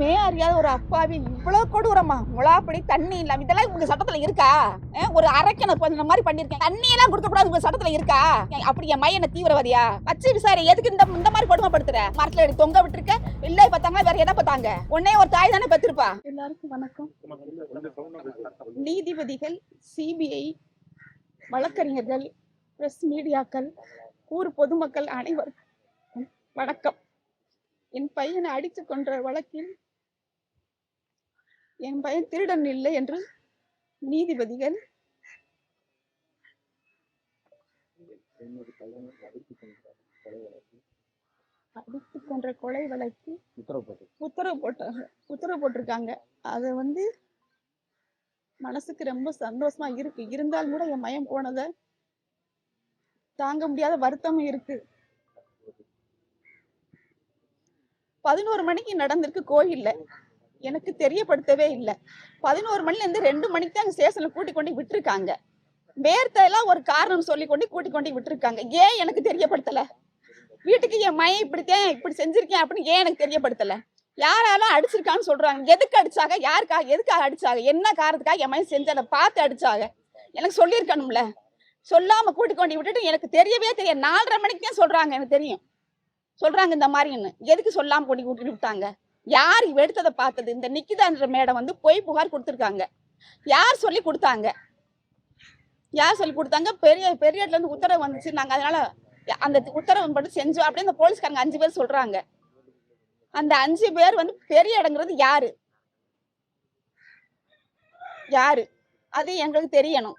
ஒண்ணுமே அறியாத ஒரு அப்பாவி இவ்வளவு கொடூரமா முலாப்படி தண்ணி இல்லாம இதெல்லாம் உங்க சட்டத்துல இருக்கா? ஒரு அரைக்கண இந்த மாதிரி பண்ணிருக்கேன், தண்ணி எல்லாம் கொடுக்க கூடாது உங்க சட்டத்துல இருக்கா? அப்படி என் மையனை தீவிரவாதியா வச்சு விசாரி, எதுக்கு இந்த மாதிரி கொடுமைப்படுத்துற? மரத்துல எடுத்து தொங்க விட்டுருக்க, இல்லை பார்த்தாங்க வேற எதை பார்த்தாங்க? உடனே ஒரு தாய் தானே பெற்றிருப்பா. எல்லாருக்கும் வணக்கம். நீதிபதிகள், சிபிஐ, வழக்கறிஞர்கள், பிரஸ் மீடியாக்கள், ஊர் பொதுமக்கள் அனைவருக்கும் வணக்கம். என் பையனை அடித்து கொன்ற வழக்கில் என் பையன் திருடன் இல்லை என்று நீதிபதிகள் அடித்து கொன்ற கொலை வழக்கு உத்தரவு போட்டிருக்காங்க. அதை மனசுக்கு ரொம்ப சந்தோஷமா இருக்கு. இருந்தாலும் கூட என் மயம் போனதை தாங்க முடியாத வருத்தமும் இருக்கு. 11 மணிக்கு நடந்திருக்கு கோயில்ல, எனக்கு தெரியப்படுத்தவே இல்லை. 11 மணில இருந்து 2 மணிக்கு தான் ஸ்டேஷன்ல கூட்டி கொண்டு விட்டுருக்காங்க. வேர்த்தெல்லாம் ஒரு காரணம் சொல்லி கூட்டி கொண்டு விட்டுருக்காங்க. ஏன் எனக்கு தெரியப்படுத்தல? வீட்டுக்கு என் மையம் இப்படி செஞ்சிருக்கேன் அப்படின்னு ஏன் எனக்கு தெரியப்படுத்தல? யாராலும் அடிச்சிருக்கான்னு சொல்றாங்க. எதுக்கு அடிச்சாங்க? யாருக்காக, எதுக்காக அடிச்சாங்க? என்ன காரணத்துக்காக என் மையம் செஞ்சதை பார்த்து அடிச்சாங்க? எனக்கு சொல்லியிருக்கணும்ல. சொல்லாம கூட்டி கொண்டு விட்டுட்டு எனக்கு தெரியவே தெரியாது. 4:30 மணிக்கு தான் சொல்றாங்க, எனக்கு தெரியும் சொல்றாங்க இந்த மாதிரின்னு. எதுக்கு சொல்லாம கொண்டு கூட்டிட்டு விட்டாங்க? யார் எடுத்ததை பார்த்தது? இந்த நிக்கிதான்ற மேடம் பொய் புகார் கொடுத்துருக்காங்க. யார் சொல்லி கொடுத்தாங்க? பெரிய இடத்துல இருந்து உத்தரவு வந்துச்சு, நாங்க அதனால அந்த உத்தரவு பட்டு செஞ்சோம் அப்படின்னு இந்த போலீஸ்காரங்க 5 பேர் சொல்றாங்க. அந்த 5 பேர் பெரிய இடங்கிறது யாரு அது எங்களுக்கு தெரியணும்.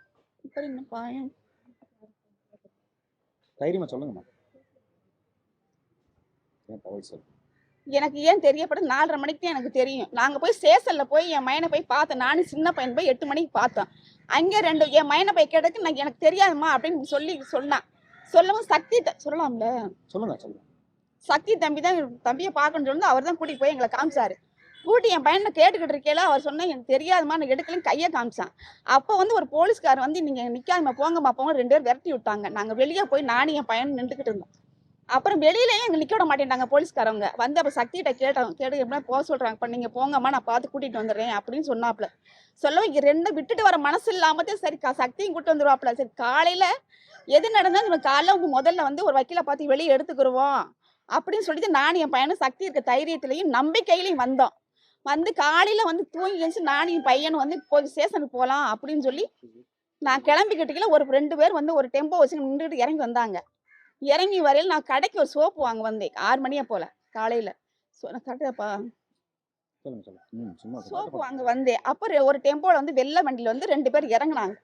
எனக்கு ஏன் தெரியப்படும்? 4:30 மணிக்கு தான் எனக்கு தெரியும். நாங்க போய் ஸ்டேஷன்ல போய் என் மையனை போய் பார்த்தேன். நானும் சின்ன பையன் போய் 8 மணிக்கு பார்த்தோம். அங்கே 2 என் மையனை போய் கேட்டதுக்கு நான் எனக்கு தெரியாதுமா அப்படின்னு சொன்னான். சொல்லவும் சக்தி சொல்லலாம்ல, சொல்லுங்க. சக்தி தம்பியை பார்க்கணும்னு சொல்லி அவர் தான் கூட்டிட்டு போய் எங்களை காமிச்சாரு. கூட்டி என் பையனை கேட்டுக்கிட்டு இருக்கேல, அவர் சொன்னா எனக்கு தெரியாதுமா, நான் எடுக்கலன்னு கையை காமிச்சான். அப்போ ஒரு போலீஸ்கார் நீங்க நிக்காம போங்கம்மா போங்க 2 பேர் விரட்டி விட்டாங்க. நாங்க வெளியே போய் நானும் என் பையன் நின்றுக்கிட்டு இருந்தோம். அப்புறம் வெளியிலேயே எங்க நிக்க விட மாட்டேன்ட்டாங்க போலீஸ்காரவங்க. அப்ப சக்திகிட்ட கேட்டு எப்படின்னா போக சொல்றாங்க. இப்ப நீங்க போங்கம்மா, நான் பார்த்து கூட்டிட்டு வந்துடுறேன் அப்படின்னு சொன்னாப்ல. சொல்ல இங்க 2 விட்டுட்டு வர மனசு இல்லாமதே சரி சக்தியும் கூட்டு வந்துருவாப்ல. சரி காலையில எது நடந்தா நம்ம காலைல முதல்ல ஒரு வக்கீல பார்த்து வெளியே எடுத்துக்கிருவோம் அப்படின்னு சொல்லிட்டு நானும் என் பையனும் சக்தி இருக்க தைரியத்திலையும் நம்பிக்கையிலையும் வந்தோம். காலையில தூங்கி எழுந்து நானும் என் பையனும் போய் ஸ்டேஷனுக்கு போகலாம் அப்படின்னு சொல்லி நான் கிளம்பிக்கிட்டுக்கல. ஒரு 2 பேர் ஒரு டெம்போ வச்சு நின்றுட்டு இறங்கி வந்தாங்க. இறங்கி வரையில் நான் கடைக்கு ஒரு சோப்பு வாங்க வந்தேன் 6 மணியா போல காலையில. சோப்பு வாங்க வந்தேன். அப்புறம் ஒரு டெம்போல வெள்ளை வண்டியில 2 பேர் இறங்கினாங்க.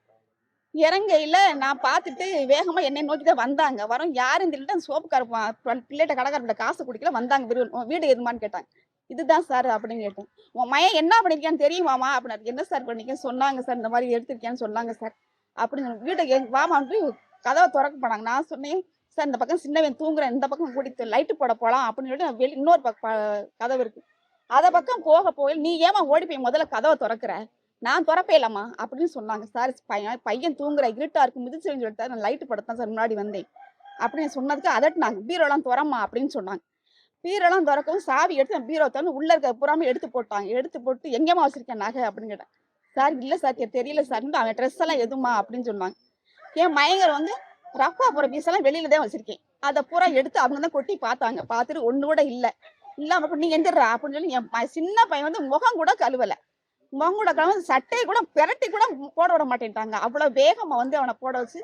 இறங்கையில நான் பார்த்துட்டு வேகமா என்னை நோக்கி தான் வந்தாங்க. வரும் யாரும் தெரியல. அந்த சோப்புக்கார பிள்ளைகிட்ட கடைக்காரப்பிள்ள காசு குடிக்கல வந்தாங்க. வீடு எதுமான்னு கேட்டாங்க. இதுதான் சார் அப்படின்னு கேட்டேன். உன் மையன் என்ன பண்ணிருக்கான்னு தெரியுமாமா அப்படின்னு. என்ன சார் பண்ணிருக்கேன்? சொன்னாங்க சார், இந்த மாதிரி எடுத்திருக்கேன்னு சொன்னாங்க சார் அப்படின்னு. வீட்டை வாமா கதவை திறக்க போனாங்க. நான் சொன்னேன் சார், இந்த பக்கம் சின்னவன் தூங்குறேன், இந்த பக்கம் கூட்டிட்டு லைட்டு போட போலாம் அப்படின்னு சொல்லிட்டு இன்னொரு கதவு இருக்கு, அதை பக்கம் போய் நீ ஏமா ஓடி போய் முதல்ல கதவை திறக்கிற? நான் திறப்பே இல்லம்மா அப்படின்னு சொன்னாங்க. சார் பையன் தூங்குற, இருட்டா இருக்கு, மிதிச்சு சொல்லிட்டு நான் லைட்டு படத்தான் சார் முன்னாடி வந்தேன் அப்படின்னு சொன்னதுக்கு அதட்டுனாங்க. பீரோலாம் திறமா அப்படின்னு சொன்னாங்க. பீரோலாம் திறக்கவும் சாவி எடுத்து பீரோ திறந்து உள்ள இருக்க புறாம எடுத்து போட்டாங்க. எடுத்து போட்டு எங்கேமா வச்சிருக்கேன் நகை அப்படின்னு கேட்டேன். சார் இல்லை சார் தெரியல சார், அவன் ட்ரெஸ் எல்லாம் எதுமா அப்படின்னு சொன்னாங்க. என் மயங்கர் ரஃபா போற பீஸ் எல்லாம் வெளியில தான் வச்சிருக்கேன். அதை பூரா எடுத்து அவங்க தான் கொட்டி பார்த்தாங்க. பார்த்துட்டு ஒண்ணு கூட இல்லை. இல்லாம நீங்க எந்திரா அப்படின்னு சொல்லி என் சின்ன பையன் முகம் கூட கழுவல. முகம் கூட கழுவ சட்டையை கூட பெரட்டி கூட போட விட மாட்டேன்ட்டாங்க. அவ்வளவு வேகமா அவனை போட வச்சு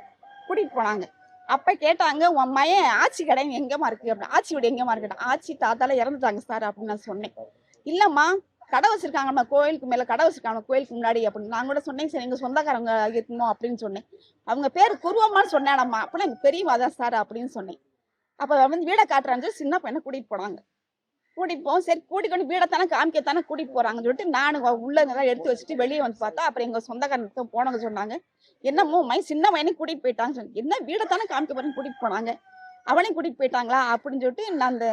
கூட்டிட்டு போனாங்க. அப்ப கேட்டாங்க, உன் மயன் ஆட்சி கடை எங்கம்மா இருக்கு அப்படின்னு. ஆட்சி வீடு எங்கம்மா இருக்கு? ஆட்சி தாத்தால இறந்துட்டாங்க சார் அப்படின்னு நான் சொன்னேன். இல்லம்மா கடை வச்சிருக்காங்கம்மா, கோயிலுக்கு மேல கடை வச்சிருக்காங்க கோயிலுக்கு முன்னாடி அப்படின்னு. நான் கூட சொன்னேன் சரி எங்க சொந்தக்காரங்க இருக்கணும் அப்படின்னு சொன்னேன். அவங்க பேர் குருவம்மான்னு சொன்னேனம்மா. அப்படின்னா எங்க பெரியவா தான் சார் அப்படின்னு சொன்னேன். அப்ப வீடை காட்டுறான்னு சொல்லி சின்ன பையனை கூட்டிட்டு போனாங்க. கூட்டிட்டு போவோம். சரி கூட்டிட்டு கொண்டு வீடைத்தானே காமிக்கத்தானே கூட்டிட்டு போறாங்கன்னு சொல்லிட்டு நானும் உள்ள எடுத்து வச்சுட்டு வெளியே பார்த்தா அப்புறம் எங்க சொந்தக்காரங்க போனவங்க சொன்னாங்க, என்னமோ சின்ன பையனையும் கூட்டிட்டு போயிட்டாங்க சொன்னேன். என்ன வீடைத்தானே காமிக்க போறேன்னு கூட்டிட்டு போனாங்க, அவனையும் கூட்டிட்டு போயிட்டாங்களா அப்படின்னு சொல்லிட்டு நான் அந்த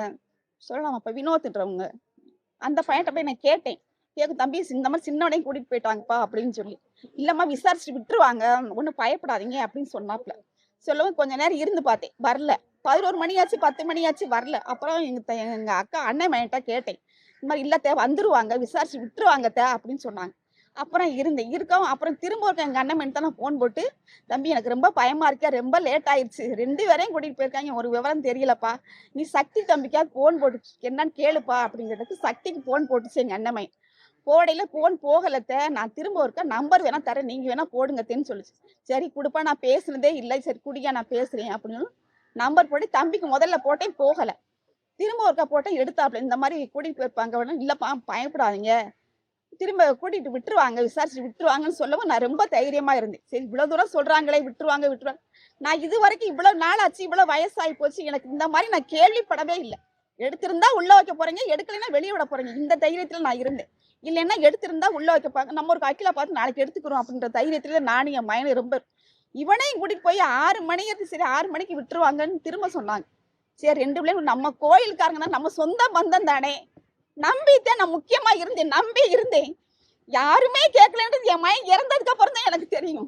சொல்லலாம் அப்ப வினோத்துன்றவங்க அந்த பையன்ட்ட போய் நான் கேட்டேன். தம்பி இந்த மாதிரி சின்னவனையும் கூட்டிட்டு போயிட்டாங்கப்பா அப்படின்னு சொல்லி. இல்லம்மா விசாரிச்சுட்டு விட்டுருவாங்க, ஒன்றும் பயப்படாதீங்க அப்படின்னு சொன்னாப்ல. சொல்லவும் கொஞ்ச நேரம் இருந்து பார்த்தேன், வரல. 11 மணி ஆச்சு, 10 மணி ஆச்சு, வரல. அப்புறம் எங்க அக்கா அண்ணன் மையன்ட்ட கேட்டேன், இந்த மாதிரி இல்லத்த வந்துருவாங்க, விசாரிச்சு விட்டுருவாங்கத்த அப்படின்னு சொன்னாங்க. அப்புறம் இருக்கவும் அப்புறம் திரும்ப ஒருக்க எங்க அண்ணன் தான் ஃபோன் போட்டு, "தம்பி எனக்கு ரொம்ப பயமா இருக்கே, ரொம்ப லேட் ஆயிருச்சு. 2 பேரையும் கூட்டிட்டு போயிருக்காங்க. ஒரு விவரம் தெரியலப்பா. நீ சக்தி தம்பிக்காவது ஃபோன் போட்டு என்னன்னு கேளுப்பா" அப்படிங்கிறதுக்கு சக்திக்கு ஃபோன் போட்டுச்சு எங்க அண்ணன். போடையில ஃபோன் போகலத்த, நான் திரும்ப ஒருக்கா நம்பர் வேணா தரேன், நீங்க வேணா போடுங்கத்தேன்னு சொல்லுச்சு. சரி குடுப்பா, நான் பேசுனதே இல்ல. சரி குடிங்க நான் பேசுறேன் அப்படின்னு நம்பர் போட்டு தம்பிக்கு முதல்ல போட்டேன், போகல. திரும்ப ஒருக்கா போட்டேன், எடுத்தாப்புல. இந்த மாதிரி கூட்டிட்டு போயிருப்பாங்க அப்படின்னா, இல்லப்பா பயப்படாதீங்க. திரும்ப கூட்டிட்டு விட்டுருவாங்க, விசாரிச்சு விட்டுருவாங்கன்னு சொல்லவும் நான் ரொம்ப தைரியமா இருந்தேன். சரி இவ்வளவு தூரம் சொல்றாங்களே, விட்டுருவாங்க. நான் இதுவரைக்கும் இவ்வளவு நாள் ஆச்சு, இவ்வளவு வயசாகி போச்சு. எனக்கு இந்த மாதிரி நான் கேள்விப்படவே இல்ல. எடுத்திருந்தா உள்ள வைக்க போறீங்க, எடுக்கலைன்னா வெளிய விட போறீங்க. இந்த தைரியத்துல நான் இருந்தேன். இல்லைன்னா எடுத்திருந்தா உள்ள வைக்கப்பாங்க. நம்ம ஒரு வக்கீல பார்த்து நாளைக்கு எடுத்துக்கிறோம் அப்படின்ற தைரியத்துல நானும் என் மகனும் ரொம்ப இவனையும் கூட்டிட்டு போய் 6 மணி சரி 6 மணிக்கு விட்டுருவாங்கன்னு திரும்ப சொன்னாங்க. சரி 2 பிள்ளைங்களும் நம்ம கோயில்காரங்க தான், நம்ம சொந்த பந்தம் தானே. நம்பித்தான் நான் முக்கியமா இருந்தேன். நம்பி இருந்தேன். யாருமே கேட்கலன்றது என் மகன் இறந்ததுக்கு அப்புறம் தான் எனக்கு தெரியும்.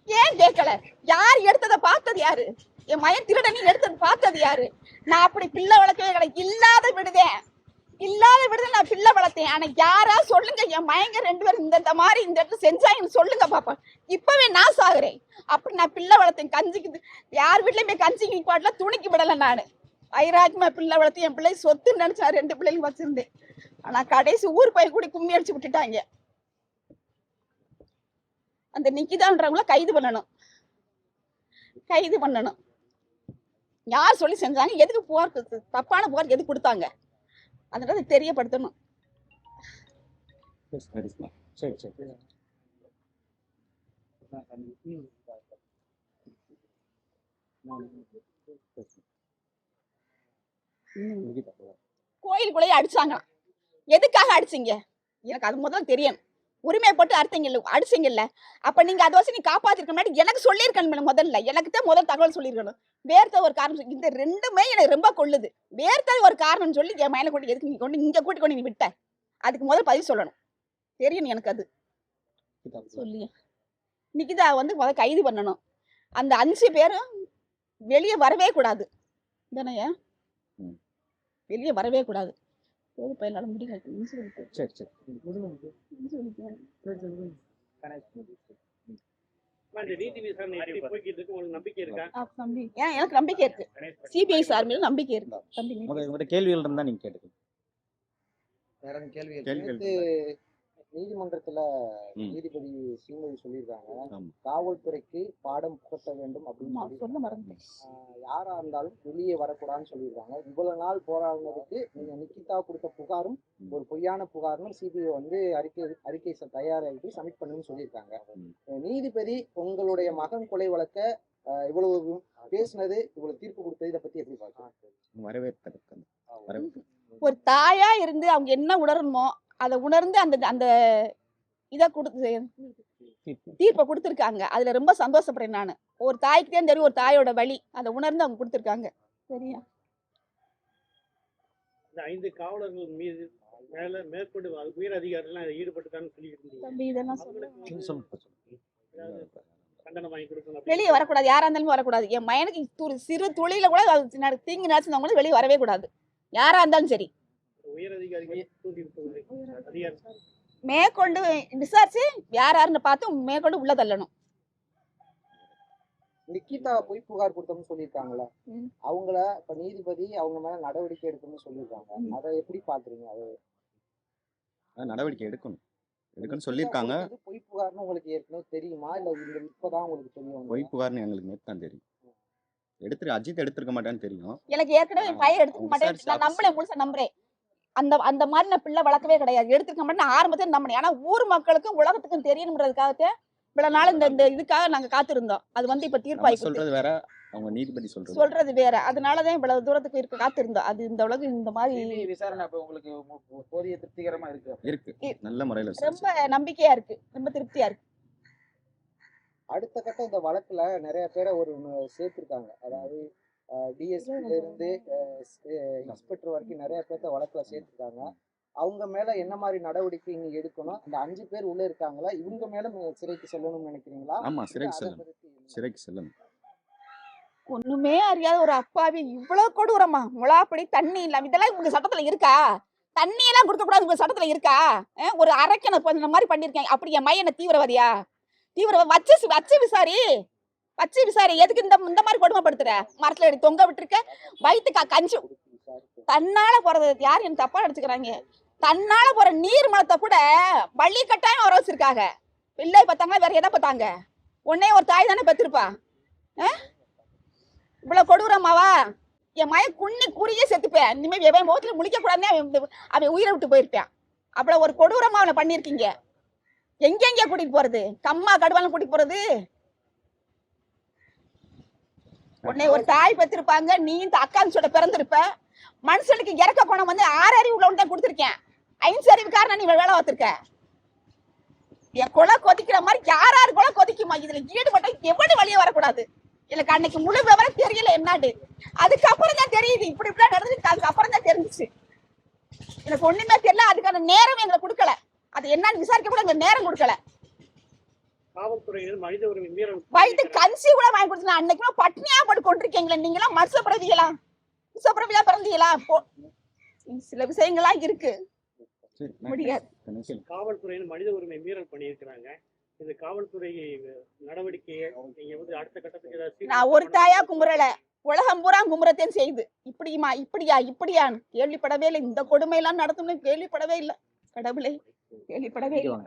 ஏன் கேட்கல? யார் எடுத்ததை பார்த்தது யாரு? என் மகன் திருடனி எடுத்தது பார்த்தது யாரு? நான் அப்படி பிள்ளை வளர்க்கவே கிடையாது. இல்லாத விடுதேன் நான் பிள்ளை வளர்த்தேன். ஆனா யாரா சொல்லுங்க, என் மயங்க 2 பேரும் இந்த மாதிரி இந்த இடத்துல செஞ்சாங்கன்னு சொல்லுங்க பாப்பா. இப்பவே நான் சாகுறேன். அப்படி நான் பிள்ளை வளர்த்தேன். கஞ்சிக்கு யார் வீட்லயுமே கஞ்சிக்கு பாட்டுல துணிக்கு விடல நானு. ஐராஜ்மா பிள்ளை வளர்த்து என் பிள்ளை சொத்துன்னு நினைச்சா 2 பிள்ளைங்க வச்சிருந்தேன். ஆனா கடைசி ஊர் போய் கூடி கும்மி அடிச்சு விட்டுட்டாங்க. அந்த நிக்கிதான்றவங்கள கைது பண்ணணும். யார் சொல்லி செஞ்சாங்க, எதுக்கு புகார் தப்பான புகார் எதுக்கு கொடுத்தாங்க, அதனால தெரியப்படுத்தணும். கோயிலுக்குள்ளேயே அடிச்சாங்க. எதுக்காக அடிச்சீங்க? எனக்கு அது முதல்ல தெரியணும். உரிமை போட்டு அடிச்சீங்கல்ல, அப்ப நீங்க அதை வச்சு நீ காப்பாத்திருக்க முன்னாடி எனக்கு சொல்லியிருக்கணும். முதல்ல எனக்கு தான் முதல் தகவல் சொல்லியிருக்கணும். வேர்த்த ஒரு காரணம், இந்த 2மே எனக்கு ரொம்ப கொள்ளுது. வேர்த்த ஒரு காரணம் சொல்லி என் மயில கொண்டு எதுக்கு நீ கொண்டு இங்க கூட்டி கொண்டு நீ விட்ட, அதுக்கு முதல் பதில் சொல்லணும். தெரியணும் எனக்கு. அது சொல்லி நிக்கிதா முதல் கைது பண்ணணும். அந்த 5 பேரும் வெளியே வரவே கூடாது தானே, வெளியே வரவே கூடாது. என்னால முடியல. எனக்கு நம்பிக்கை இருக்கு. சிபிஐ சார் மேல நம்பிக்கை இருக்கு. கேள்விகள் இருந்தா நீங்க கேட்டுக்கோங்க. வேற கேள்விகள் நீதிமன்றத்துல நீதிபதி ஸ்ரீமதி சொல்லியிருக்காங்க, காவல்துறைக்கு பாடம் புகட்ட வேண்டும் அப்படின்னு சொல்லி யாரா இருந்தாலும் வெளியே வரக்கூடாதுன்னு சொல்லியிருக்காங்க. இவ்வளவு நாள் போராடினதுக்கு நீங்க நிக்கிதா கொடுத்த புகாரும் ஒரு பொய்யான புகாரும் சிபிஐ அறிக்கை தயாராகி சப்மிட் பண்ணுன்னு சொல்லியிருக்காங்க. நீதிபதி உங்களுடைய மகன் கொலை வழக்க இவ்வளவு பேசுனது, இவ்வளவு தீர்ப்பு கொடுத்தது, இதை பத்தி எப்படி பார்க்கலாம்? வரவேற்பு. ஒரு தாயா இருந்து அவங்க என்ன உணரணுமோ அதை உணர்ந்து அந்த அந்த இதை கொடுத்து தீர்ப்பை கொடுத்துருக்காங்க. அதுல ரொம்ப சந்தோஷப்படுறேன் நானு. ஒரு தாய்க்கு தான் தெரியும் ஒரு தாயோட வலி, அதை உணர்ந்து அவங்க கொடுத்துருக்காங்க. சரியா? இந்த 5 காவலர்கள் மீது மேற்கொண்டு உயர் அதிகாரிகள் ஈடுபட்டுட்டான்னு சொல்லிட்டு தம்பி இதெல்லாம் கண்டனம் வாங்கி கொடுக்கணும். வெளியே வரக்கூடாது, யாரா இருந்தாலும் வரக்கூடாது. என் மயனுக்கு சிறு துளியில கூட தீங்கு நினைச்சவங்களும் வெளியே வரவே கூடாது, யாரா இருந்தாலும் சரி. உயர் அதிகாரிகள் மேற்கொண்டு விசாரிச்சு யாருன்னு பார்த்து மேற்கொண்டு உள்ள தள்ளணும். நிக்கிதா போய் புகார் கொடுத்தோம்னு சொல்லியிருக்காங்களா, அவங்கள இப்ப நீதிபதி அவங்க மேல நடவடிக்கை எடுக்கணும்னு சொல்லியிருக்காங்க. அதை எப்படி பாக்குறீங்க? அது நடவடிக்கை எடுக்கணும்னு சொல்லியிருக்காங்க. பொய் புகார்னு உங்களுக்கு ஏற்கனவே தெரியுமா, இல்ல இப்பதான் உங்களுக்கு தெரியும்? பொய் புகார்னு எங்களுக்கு நேற்று தான் தெரியும். அஜித் எடுத்திருக்க மாட்டான்னு தெரியும். எனக்கு ஏற்கனவே பையன் எடுத்துக்க மாட்டேன், நான் நம்பளே முழுசா நம்புறேன். அந்த மாதிரி நான் பிள்ளை வளர்க்கவே கிடையாது, எடுத்துக்க மாட்டேன். ஆரம்பத்தில் நம்பினேன். ஆனா ஊர் மக்களுக்கும் உலகத்துக்கும் தெரியணும்ன்றதுக்காக இவ்வளவு நாள் இந்த இதுக்காக நாங்க காத்திருந்தோம். அது இப்ப தீர்ப்பாய் சொல்றது வேற, அவங்க நீதிபதி சொல்றது வேற. அதனாலதான் இவ்வளவு தூரத்துக்கு காத்திருந்தோம். அது இந்த உலகம் இந்த மாதிரி விசாரணை உங்களுக்கு போதிய திருப்திகரமா இருக்கு. நல்ல முறையில ரொம்ப நம்பிக்கையா இருக்கு, ரொம்ப திருப்தியா இருக்கு. அடுத்த கட்டம் இந்த வழக்குல நிறைய பேரை சேர்த்திருக்காங்க. அதாவது டிஎஸ்பில இருந்து இன்ஸ்பெக்டர் வரைக்கும் நிறைய பேர்த்த வழக்குல சேர்த்திருக்காங்க. அவங்க மேல என்ன மாதிரி நடவடிக்கை நீங்க எடுக்கணும்? அந்த 5 பேர் உள்ள இருக்காங்களா, இவங்க மேல சிறைக்கு செல்லணும்னு நினைக்கிறீங்களா? ஆமா, சிறைக்கு செல்லணும். ஒண்ணுமே அறியாத ஒரு அப்பாவி இவ்வளவு கொடூரமா, முளாப்படி தண்ணி இல்லாம இதெல்லாம் உங்க சட்டத்துல இருக்கா? தண்ணியெல்லாம் கொடுக்க கூடாது உங்க சட்டத்துல இருக்கா? ஒரு அரைக்கணை இந்த மாதிரி பண்ணிருக்கேன். அப்படி என் மையனை தீவிரவாதியா? வச்சு விசாரி. எதுக்கு இந்த மாதிரி கொடுமைப்படுத்துற? மரத்துல எடுத்து தொங்க விட்டுருக்க. வயிற்றுக்கா கஞ்சி தன்னால போறது யார் என்ன தப்பா எடுத்துக்கிறாங்க? தன்னால போற நீர் மலத்தை கூட வள்ளி கட்டாயம் வர வச்சிருக்காங்க. பிள்ளை பார்த்தாங்களா வேற எதை பார்த்தாங்க? உன்னே ஒரு தாய் தானே பெற்றிருப்பா. இவ்வளவு கொடூரமாவா? என் மய குன்னி குறியே செத்துப்பேன். இனிமேல் எவன் முகத்துல முழிக்க கூடாதுன்னு அவன் உயிரை விட்டு போயிருப்பான். அவ்வளவு ஒரு கொடூரமா அவனை பண்ணிருக்கீங்க. எங்கெங்க கூட்டிட்டு போறது? கம்மா கடுவாலும் கூட்டிட்டு போறது? உன்னை ஒரு தாய் பெற்றிருப்பாங்க. நீ இந்த அக்கான்சோட பிறந்திருப்ப. மனுஷனுக்கு இறக்க குணம் வந்து 6 அறிவு உள்ளவன் தான் கொடுத்துருக்கேன். 5 அறிவுக்காரனா நீ வேலை பார்த்திருக்க. என் கொலை கொதிக்கிற மாதிரி யாராரு கொலை கொதிக்குமா? இதுல ஈடுபட்ட எவ்வளவு வழியே வரக்கூடாது. எனக்கு அன்னைக்கு முழு விவரம் தெரியல என்னாடு. அதுக்கப்புறம் தான் தெரியுது இப்படி இப்படிலாம் நடந்துச்சு. அதுக்கப்புறம் தான் தெரிஞ்சிச்சு. எனக்கு ஒண்ணுமே தெரியல. அதுக்கான நேரம் எங்களை கொடுக்கல. அது என்னன்னு விசாரிக்க கூட எங்களுக்கு நேரம் கொடுக்கல. காவல்துறையினர் மனித உரிமை மீறல் வயிற்று கஞ்சி கூட வாங்கி கொடுத்து அன்னைக்கு பட்னியா போட்டு கொண்டிருக்கீங்களா? நீங்களாம் மனுஷ பிரதிகளா? விசப்பிரவியா பிறந்தீங்களா? சில விஷயங்கள்லாம் இருக்கு. முடியாது. காவல்துறையினர் மனித உரிமை மீறல் பண்ணியிருக்கிறாங்க. இந்த காவல்துறை நடவடிக்கையை நீங்க வந்து அடுத்த கட்டத்துக்கு நான் ஒரு தாயா கும்புறல, உலகம் பூரா கும்புறத்தேன் செய்து இப்படியான்னு கேள்விப்படவே இல்லை. இந்த கொடுமை எல்லாம் நடத்தும்னு கேள்விப்படவே இல்லை. கடவுளை கேள்விப்படவே இல்லை.